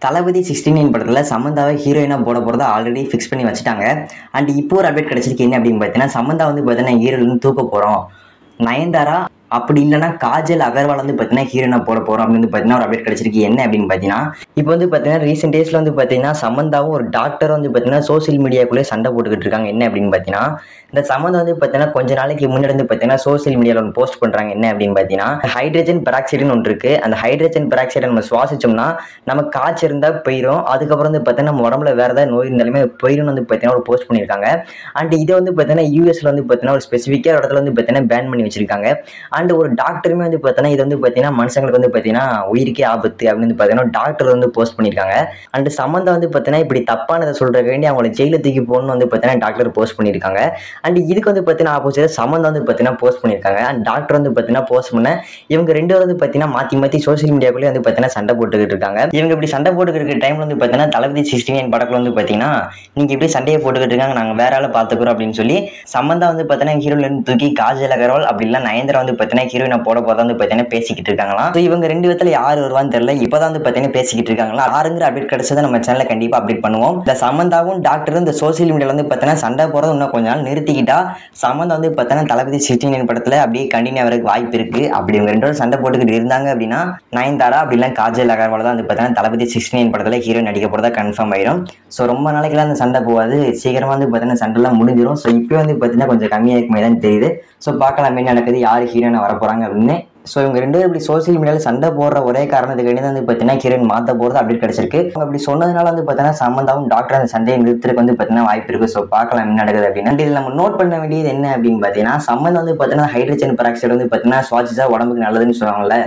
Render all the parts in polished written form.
தளபதி 69 படத்தில் சமந்தாவை ஹீரோயினாக போட போகிறத ஆல்ரெடி ஃபிக்ஸ் பண்ணி வச்சுட்டாங்க. அண்ட் இப்போ ஒரு அப்டேட் கிடச்சிருக்கு. என்ன அப்படின்னு பார்த்தீங்கன்னா, சமந்தா வந்து பார்த்தீங்கன்னா ஹீரோயின்னு தூக்க போகிறோம், நயன்தாரா அப்படி இல்லைனா காஜல் அகர்வால் வந்து பார்த்தீங்கன்னா ஹீரோயினா போட போகிறோம் அப்படின்னு வந்து பார்த்தீங்கன்னா ஒரு அப்டேட் கிடச்சிருக்கு. என்ன அப்படின்னு பார்த்தீங்கன்னா, இப்போ வந்து பார்த்தீங்கன்னா ரீசெண்ட் டேஸில் வந்து பார்த்தீங்கன்னா சமந்தாவும் ஒரு டாக்டரும் வந்து பார்த்தீங்கன்னா சோசியல் மீடியாக்குள்ளே சண்டை போட்டுக்கிட்டு இருக்காங்க. என்ன அப்படின்னு பார்த்தீங்கன்னா, இந்த சமந்தா வந்து பார்த்தீங்கன்னா கொஞ்ச நாளைக்கு முன்னாடி வந்து பார்த்தீங்கன்னா சோசியல் மீடியாவில் ஒன்று போஸ்ட் பண்ணுறாங்க. என்ன அப்படின்னு பார்த்தீங்கன்னா, ஹைட்ரஜன் பெராக்சைடுன்னு ஒன்று இருக்குது. அந்த ஹைட்ரஜன் பெராக்சைடை நம்ம சுவாசிச்சோம்னா நமக்கு காய்ச்சல் இருந்தால் போயிடும். அதுக்கப்புறம் வந்து பார்த்தீங்கன்னா நம்ம உடம்புல வேறு ஏதாவது நோய் இருந்தாலுமே போயிடும்னு வந்து பார்த்தீங்கன்னா ஒரு போஸ்ட் பண்ணியிருக்காங்க. அண்ட் இதை வந்து பார்த்தீங்கன்னா யூஎஸ்ல வந்து பார்த்தீங்கன்னா ஒரு ஸ்பெசிஃபிக்காக ஒரு இடத்துல வந்து பார்த்தீங்கன்னா பேன் பண்ணி வச்சிருக்காங்க. அண்ட் ஒரு டாக்டருமே வந்து பார்த்தீங்கன்னா இது வந்து பார்த்தீங்கன்னா மனுஷங்களுக்கு வந்து பார்த்தீங்கன்னா உயிருக்கே ஆபத்து அப்படின்னு வந்து பார்த்தீங்கன்னா டாக்டர் வந்து போஸ்ட் பண்ணியிருக்காங்க. அண்ட் சமந்தா வந்து பார்த்தீங்கன்னா இப்படி தப்பானதை சொல்றதுக்கு வேண்டி அவங்களை ஜெயில தூக்கி போகணும்னு வந்து பார்த்தீங்கன்னா டாக்டர் போஸ்ட் பண்ணியிருக்காங்க. அண்ட் இதுக்கு வந்து பார்த்தீங்கன்னா ஆப்போசிட் சமந்தா வந்து பார்த்தீங்கன்னா போஸ்ட் பண்ணியிருக்காங்க. அண்ட் டாக்டர் வந்து பார்த்தீங்கன்னா போஸ்ட் பண்ண இவங்க ரெண்டு பேரும் வந்து பார்த்தீங்கன்னா மாற்றி சோசியல் மீடியாக்குள்ளே வந்து பார்த்தீங்கன்னா சண்டை போட்டுக்கிட்டு இருக்காங்க. இவங்க இப்படி சண்டை போட்டுக்கிட்டு இருக்கிற டைம்ல வந்து பார்த்தீங்கன்னா தளபதி 69 படத்தில் வந்து பார்த்தீங்கன்னா நீங்க இப்படி சண்டையை போட்டுக்கிட்டு இருக்காங்க, நாங்கள் வேற ஆளை பார்த்துக்கிறோம் அப்படின்னு சொல்லி சமந்தா வந்து பார்த்தீங்கன்னா ஹீரோல இருந்து தூக்கி காஜல் அகர்வால் அப்படி இல்லை நயன்தாரா வந்து பார்த்தீங்கன்னா ஹீரோயினை போட போதா வந்து பார்த்தீங்கன்னா பேசிக்கிட்டு இருக்காங்களாம். இவங்க ரெண்டு விதத்துல யார் வருவான்னு தெரியல. இப்போதான் வந்து பார்த்தீங்கன்னா பேசிக்கிட்டு இருக்காங்களா. யாருங்கிற அப்டேட் கிடைச்சதை நம்ம சேனல்ல கண்டிப்பா அப்டேட் பண்ணுவோம். இந்த சமந்தாவும் டாக்டரும் இந்த சோசியல் மீடியாவில் வந்து பார்த்தீங்கன்னா சண்டை போறது இன்னும் கொஞ்ச நாள் நிறுத்திக்கிட்டா சமந்தா வந்து பார்த்தீங்கன்னா தளபதி 69 படத்துல அப்படியே கண்டினியூ ஆகிறதுக்கு வாய்ப்பு இருக்கு. அப்படி இவங்க ரெண்டு பேரும் சண்டை போட்டுக்கிட்டு இருந்தாங்க அப்படின்னா நயன்தாரா அப்படி இல்லை காஜல் அகர்வால் தான் வந்து பார்த்தீங்கன்னா தளபதி 69 படத்துல ஹீரோ நடிக்க போறதா கன்ஃபார்ம் ஆயிரும். ஸோ ரொம்ப நாளைக்குலாம் அந்த சண்டை போகாது, சீக்கிரமா வந்து பார்த்தீங்கன்னா சண்டைலாம் முடிஞ்சிடும். ஸோ இப்போ வந்து பார்த்தீங்கன்னா கொஞ்சம் கம்மியாக இருக்குமே தான் தெரியுது. ஸோ பார்க்கலாம் என்ன நடக்குது, யார் ஹீரோயினா வர போறாங்க அப்படின்னு. ஸோ இவங்க ரெண்டு பேரும் இப்படி சோசியல் மீடியாவில் சண்டை போடுற ஒரே காரணத்துக்கு வேண்டி தான் வந்து பார்த்தீங்கன்னா ஹீரோயின் மாற்ற போகிறது அப்டேட் கிடைச்சிருக்கு. அவங்க அப்படி சொன்னதுனால வந்து பார்த்தீங்கன்னா சமந்தாவும் டாக்டர் அந்த சண்டையை நிறுத்துறதுக்கு வந்து பார்த்தீங்கன்னா வாய்ப்பு இருக்கு. ஸோ பார்க்கலாம் என்ன நடக்குது அப்படின்னு. இதில் நம்ம நோட் பண்ண வேண்டியது என்ன அப்படின்னு பார்த்தீங்கன்னா, சம்மந்தா வந்து பார்த்தீங்கன்னா ஹைட்ரஜன் பெராக்சைடு வந்து பார்த்தீங்கன்னா சுவாசிச்சா உடம்புக்கு நல்லதுன்னு சொல்லுவாங்கல்ல.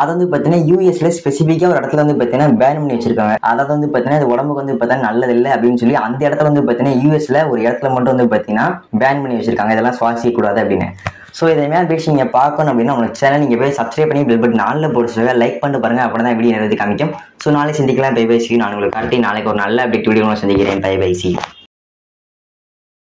அதை வந்து பார்த்தீங்கன்னா யூஎஸ்ல ஸ்பெசிஃபிக்காக ஒரு இடத்துல வந்து பார்த்தீங்கன்னா பேன் பண்ணி வச்சிருக்காங்க. அதாவது வந்து பார்த்தீங்கன்னா இது உடம்புக்கு வந்து பார்த்தீங்கன்னா நல்லது இல்லை அப்படின்னு சொல்லி அந்த இடத்துல வந்து பார்த்தீங்கன்னா யூஎஸ்ல ஒரு இடத்துல மட்டும் வந்து பார்த்தீங்கன்னா பேன் பண்ணி வச்சிருக்காங்க, இதெல்லாம் சுவாசிக்க கூடாது அப்படின்னு. ஸோ இதை மாதிரி பேசி நீங்கள் பார்க்கணும் அப்படின்னா உங்களோட சேனல் நீங்கள் போய் சப்ஸ்கிரைப் பண்ணி பெல் பட்டன் நாளில் போட்டு சொல்லுங்கள், லைக் பண்ணிட்டு பாருங்க, அப்படி தான் வீடியோ நிறைய காமிக்கும். ஸோ நாளைக்கு சந்திக்கலாம். Bye bye see. நான் உங்களுக்கு காட்டி நாளைக்கு ஒரு நல்ல அப்டேட் வீடியோ சந்திக்கிறேன். Bye bye C.